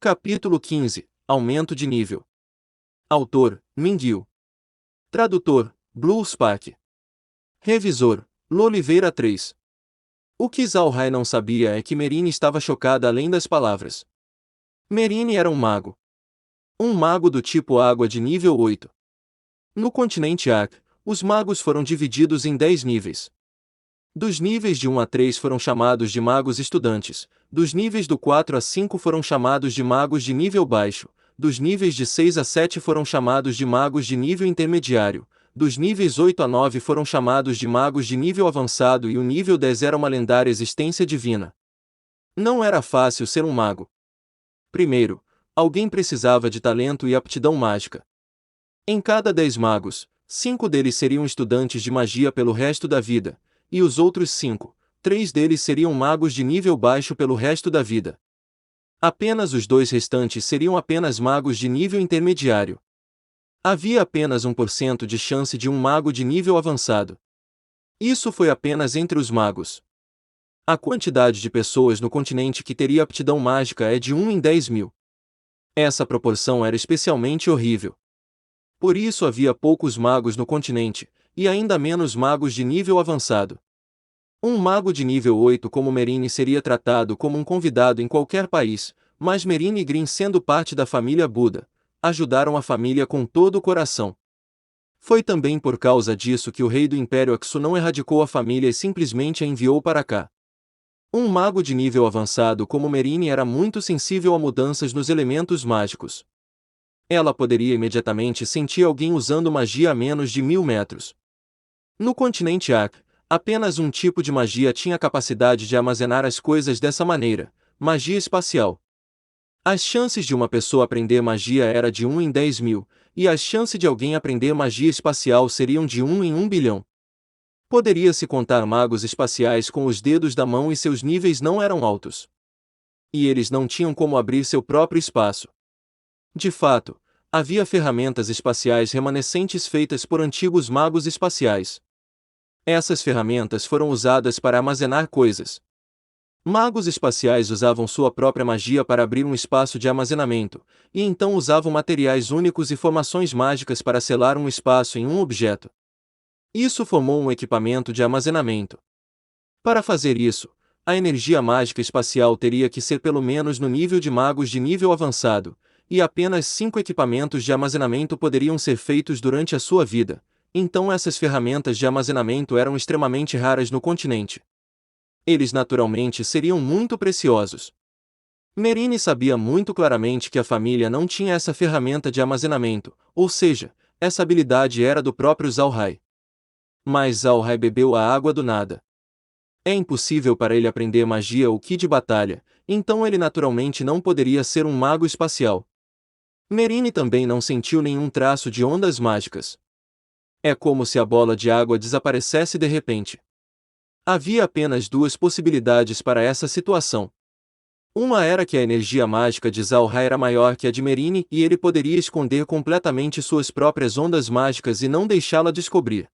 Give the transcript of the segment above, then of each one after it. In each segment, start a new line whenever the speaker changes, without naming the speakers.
Capítulo 15. Aumento de nível. Autor, Minguil. Tradutor, Blue Spark. Revisor, Loliveira 3. O que Zhao Hai não sabia é que Merine estava chocada além das palavras. Merine era um mago. Um mago do tipo água de nível 8. No continente Ark, os magos foram divididos em 10 níveis. Dos níveis de 1 a 3 foram chamados de magos estudantes, dos níveis do 4 a 5 foram chamados de magos de nível baixo, dos níveis de 6 a 7 foram chamados de magos de nível intermediário, dos níveis 8 a 9 foram chamados de magos de nível avançado e o nível 10 era uma lendária existência divina. Não era fácil ser um mago. Primeiro, alguém precisava de talento e aptidão mágica. Em cada 10 magos, 5 deles seriam estudantes de magia pelo resto da vida, e os outros 5, 3 deles seriam magos de nível baixo pelo resto da vida. Apenas os 2 restantes seriam apenas magos de nível intermediário. Havia apenas 1% de chance de um mago de nível avançado. Isso foi apenas entre os magos. A quantidade de pessoas no continente que teria aptidão mágica é de 1 em 10.000. Essa proporção era especialmente horrível. Por isso havia poucos magos no continente, e ainda menos magos de nível avançado. Um mago de nível 8 como Merine seria tratado como um convidado em qualquer país, mas Merine e Green, sendo parte da família Buda, ajudaram a família com todo o coração. Foi também por causa disso que o rei do Império Aksu não erradicou a família e simplesmente a enviou para cá. Um mago de nível avançado como Merine era muito sensível a mudanças nos elementos mágicos. Ela poderia imediatamente sentir alguém usando magia a menos de 1000 metros. No continente Ark, apenas um tipo de magia tinha a capacidade de armazenar as coisas dessa maneira: magia espacial. As chances de uma pessoa aprender magia era de 1 em 10.000, e as chances de alguém aprender magia espacial seriam de 1 em 1 bilhão. Poderia-se contar magos espaciais com os dedos da mão e seus níveis não eram altos. E eles não tinham como abrir seu próprio espaço. De fato, havia ferramentas espaciais remanescentes feitas por antigos magos espaciais. Essas ferramentas foram usadas para armazenar coisas. Magos espaciais usavam sua própria magia para abrir um espaço de armazenamento, e então usavam materiais únicos e formações mágicas para selar um espaço em um objeto. Isso formou um equipamento de armazenamento. Para fazer isso, a energia mágica espacial teria que ser pelo menos no nível de magos de nível avançado, e apenas 5 equipamentos de armazenamento poderiam ser feitos durante a sua vida, então essas ferramentas de armazenamento eram extremamente raras no continente. Eles naturalmente seriam muito preciosos. Merine sabia muito claramente que a família não tinha essa ferramenta de armazenamento, ou seja, essa habilidade era do próprio Zhao Hai. Mas Zhao Hai bebeu a água do nada. É impossível para ele aprender magia ou ki de batalha, então ele naturalmente não poderia ser um mago espacial. Merine também não sentiu nenhum traço de ondas mágicas. É como se a bola de água desaparecesse de repente. Havia apenas 2 possibilidades para essa situação. Uma era que a energia mágica de Zhao Hai era maior que a de Merine e ele poderia esconder completamente suas próprias ondas mágicas e não deixá-la descobrir.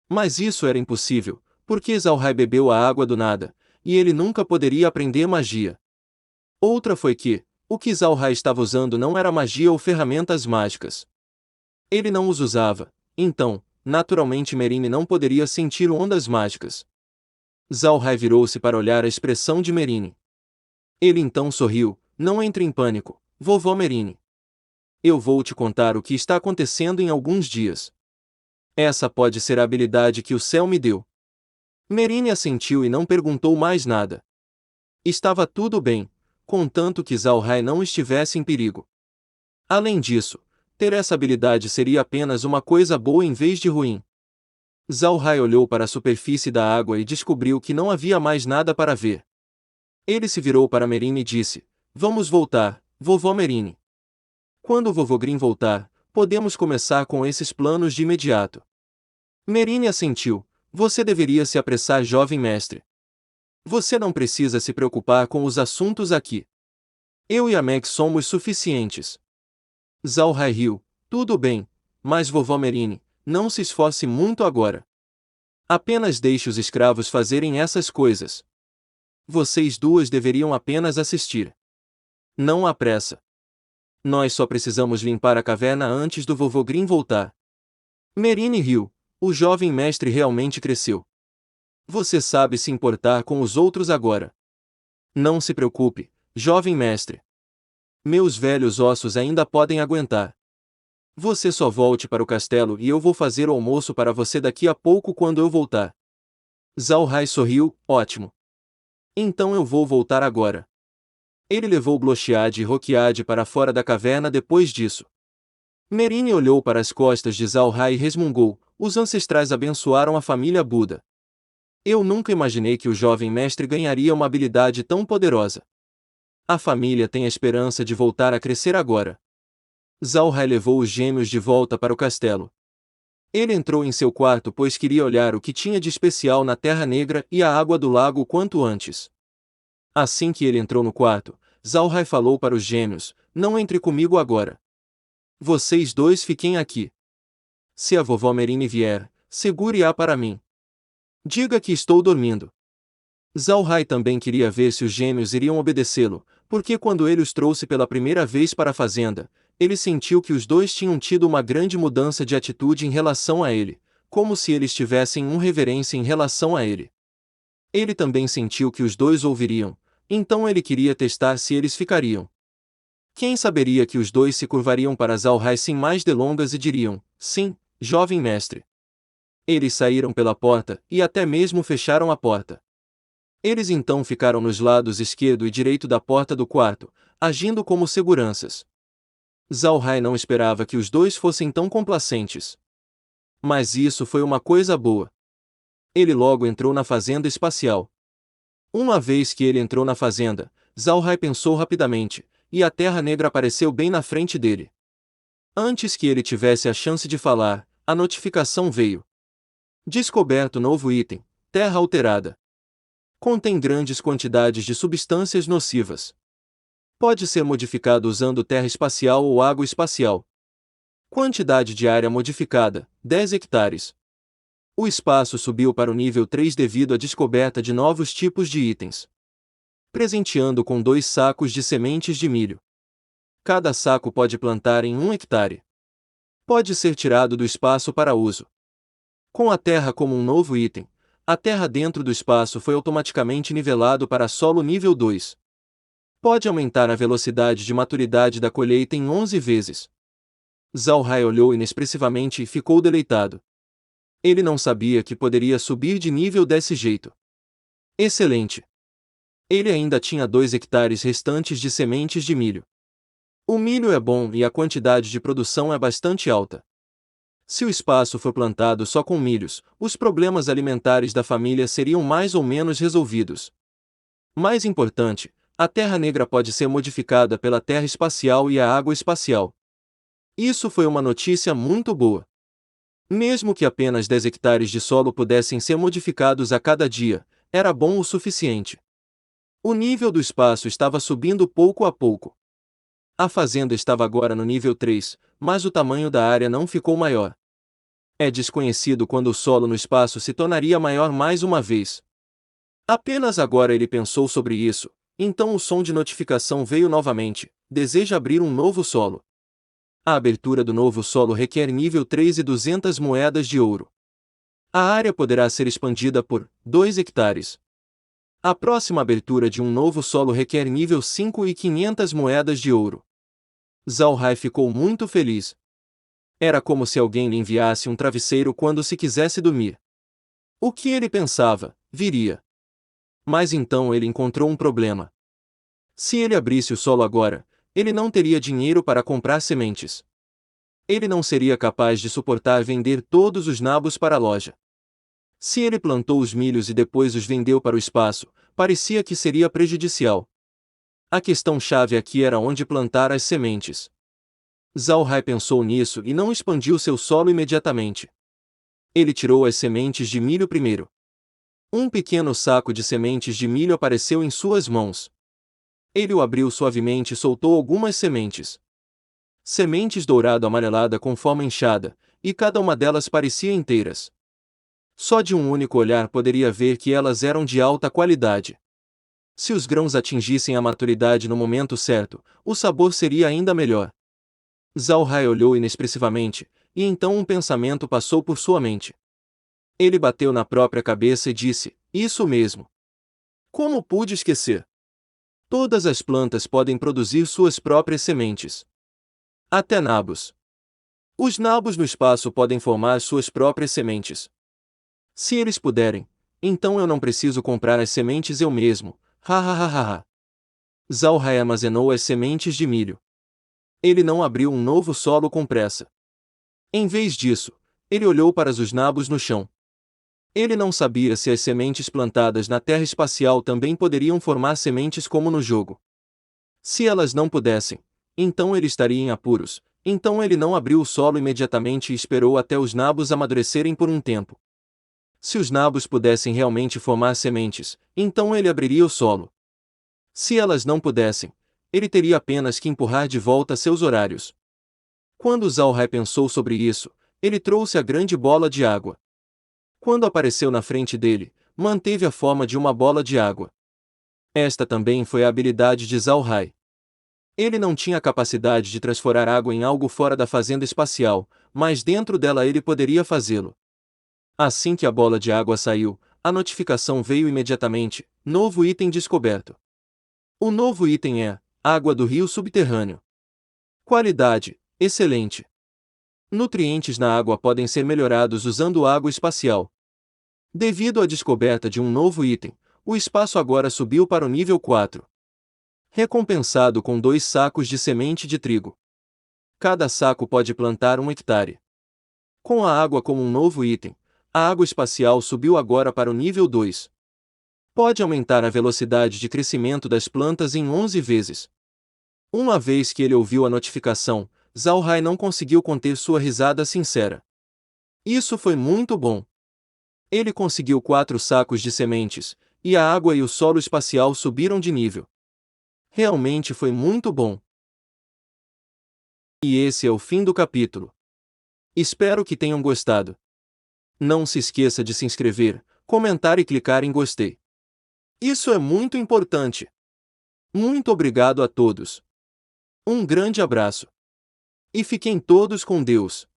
Mas isso era impossível, porque Zhao Hai bebeu a água do nada, e ele nunca poderia aprender magia. Outra foi que, o que Zhao Hai estava usando não era magia ou ferramentas mágicas. Ele não os usava, então, naturalmente Merine não poderia sentir ondas mágicas. Zhao Hai virou-se para olhar a expressão de Merine. Ele então sorriu: "Não entre em pânico, vovó Merine. Eu vou te contar o que está acontecendo em alguns dias. Essa pode ser a habilidade que o céu me deu." Merine assentiu e não perguntou mais nada. Estava tudo bem, contanto que Zhao Hai não estivesse em perigo. Além disso, ter essa habilidade seria apenas uma coisa boa em vez de ruim. Zhao Hai olhou para a superfície da água e descobriu que não havia mais nada para ver. Ele se virou para Merine e disse: "Vamos voltar, vovó Merine. Quando o vovô Green voltar, podemos começar com esses planos de imediato." Merine assentiu: "Você deveria se apressar, jovem mestre. Você não precisa se preocupar com os assuntos aqui. Eu e a Meg somos suficientes." Zhao Hai riu: "Tudo bem, mas vovó Merine, não se esforce muito agora. Apenas deixe os escravos fazerem essas coisas. Vocês duas deveriam apenas assistir." Não há pressa. Nós só precisamos limpar a caverna antes do vovô Grimm voltar. Merine riu. O jovem mestre realmente cresceu. Você sabe se importar com os outros agora. Não se preocupe, jovem mestre. Meus velhos ossos ainda podem aguentar. Você só volte para o castelo e eu vou fazer o almoço para você daqui a pouco quando eu voltar. Zhao Hai sorriu, ótimo. Então eu vou voltar agora. Ele levou Blochiad e Roquiad para fora da caverna depois disso. Merine olhou para as costas de Zhao Hai e resmungou, os ancestrais abençoaram a família Buda. Eu nunca imaginei que o jovem mestre ganharia uma habilidade tão poderosa. A família tem a esperança de voltar a crescer agora. Zhao Hai levou os gêmeos de volta para o castelo. Ele entrou em seu quarto pois queria olhar o que tinha de especial na Terra Negra e a água do lago o quanto antes. Assim que ele entrou no quarto, Zhao Hai falou para os gêmeos, não entre comigo agora. Vocês dois fiquem aqui. Se a vovó Merine vier, segure-a para mim. Diga que estou dormindo. Zhao Hai também queria ver se os gêmeos iriam obedecê-lo, porque quando ele os trouxe pela primeira vez para a fazenda, ele sentiu que os dois tinham tido uma grande mudança de atitude em relação a ele, como se eles tivessem reverência em relação a ele. Ele também sentiu que os dois ouviriam, então ele queria testar se eles ficariam. Quem saberia que os dois se curvariam para Zhao Hai sem mais delongas e diriam, sim, jovem mestre. Eles saíram pela porta e até mesmo fecharam a porta. Eles então ficaram nos lados esquerdo e direito da porta do quarto, agindo como seguranças. Zhao Hai não esperava que os dois fossem tão complacentes. Mas isso foi uma coisa boa. Ele logo entrou na fazenda espacial. Uma vez que ele entrou na fazenda, Zhao Hai pensou rapidamente, e a Terra Negra apareceu bem na frente dele. Antes que ele tivesse a chance de falar, a notificação veio. Descoberto novo item, Terra Alterada. Contém grandes quantidades de substâncias nocivas. Pode ser modificado usando terra espacial ou água espacial. Quantidade de área modificada, 10 hectares. O espaço subiu para o nível 3 devido à descoberta de novos tipos de itens. Presenteando com 2 sacos de sementes de milho. Cada saco pode plantar em 1 hectare. Pode ser tirado do espaço para uso. Com a terra como um novo item, a terra dentro do espaço foi automaticamente nivelado para solo nível 2. Pode aumentar a velocidade de maturidade da colheita em 11 vezes. Zhao Hai olhou inexpressivamente e ficou deleitado. Ele não sabia que poderia subir de nível desse jeito. Excelente! Ele ainda tinha 2 hectares restantes de sementes de milho. O milho é bom e a quantidade de produção é bastante alta. Se o espaço for plantado só com milhos, os problemas alimentares da família seriam mais ou menos resolvidos. Mais importante, a Terra Negra pode ser modificada pela terra espacial e a água espacial. Isso foi uma notícia muito boa. Mesmo que apenas 10 hectares de solo pudessem ser modificados a cada dia, era bom o suficiente. O nível do espaço estava subindo pouco a pouco. A fazenda estava agora no nível 3, mas o tamanho da área não ficou maior. É desconhecido quando o solo no espaço se tornaria maior mais uma vez. Apenas agora ele pensou sobre isso, então o som de notificação veio novamente, deseja abrir um novo solo. A abertura do novo solo requer nível 3 e 200 moedas de ouro. A área poderá ser expandida por 2 hectares. A próxima abertura de um novo solo requer nível 5 e 500 moedas de ouro. Zhao Hai ficou muito feliz. Era como se alguém lhe enviasse um travesseiro quando se quisesse dormir. O que ele pensava, viria. Mas então ele encontrou um problema. Se ele abrisse o solo agora, ele não teria dinheiro para comprar sementes. Ele não seria capaz de suportar vender todos os nabos para a loja. Se ele plantou os milhos e depois os vendeu para o espaço, parecia que seria prejudicial. A questão-chave aqui era onde plantar as sementes. Zhao Hai pensou nisso e não expandiu seu solo imediatamente. Ele tirou as sementes de milho primeiro. Um pequeno saco de sementes de milho apareceu em suas mãos. Ele o abriu suavemente e soltou algumas sementes. Sementes dourado-amarelada com forma inchada, e cada uma delas parecia inteiras. Só de um único olhar poderia ver que elas eram de alta qualidade. Se os grãos atingissem a maturidade no momento certo, o sabor seria ainda melhor. Zhao Hai olhou inexpressivamente, e então um pensamento passou por sua mente. Ele bateu na própria cabeça e disse: isso mesmo. Como pude esquecer? Todas as plantas podem produzir suas próprias sementes. Até nabos. Os nabos no espaço podem formar suas próprias sementes. Se eles puderem, então eu não preciso comprar as sementes eu mesmo. Ha ha ha ha ha. Zhao Hai armazenou as sementes de milho. Ele não abriu um novo solo com pressa. Em vez disso, ele olhou para os nabos no chão. Ele não sabia se as sementes plantadas na Terra espacial também poderiam formar sementes como no jogo. Se elas não pudessem, então ele estaria em apuros. Então ele não abriu o solo imediatamente e esperou até os nabos amadurecerem por um tempo. Se os nabos pudessem realmente formar sementes, então ele abriria o solo. Se elas não pudessem, ele teria apenas que empurrar de volta seus horários. Quando Zhao Hai pensou sobre isso, ele trouxe a grande bola de água. Quando apareceu na frente dele, manteve a forma de uma bola de água. Esta também foi a habilidade de Zhao Hai. Ele não tinha a capacidade de transformar água em algo fora da fazenda espacial, mas dentro dela ele poderia fazê-lo. Assim que a bola de água saiu, a notificação veio imediatamente: novo item descoberto. O novo item é água do rio subterrâneo. Qualidade: excelente. Nutrientes na água podem ser melhorados usando água espacial. Devido à descoberta de um novo item, o espaço agora subiu para o nível 4. Recompensado com 2 sacos de semente de trigo. Cada saco pode plantar 1 hectare. Com a água como um novo item, a água espacial subiu agora para o nível 2. Pode aumentar a velocidade de crescimento das plantas em 11 vezes. Uma vez que ele ouviu a notificação, Zhao Hai não conseguiu conter sua risada sincera. Isso foi muito bom. Ele conseguiu 4 sacos de sementes, e a água e o solo espacial subiram de nível. Realmente foi muito bom. E esse é o fim do capítulo. Espero que tenham gostado. Não se esqueça de se inscrever, comentar e clicar em gostei. Isso é muito importante. Muito obrigado a todos. Um grande abraço. E fiquem todos com Deus.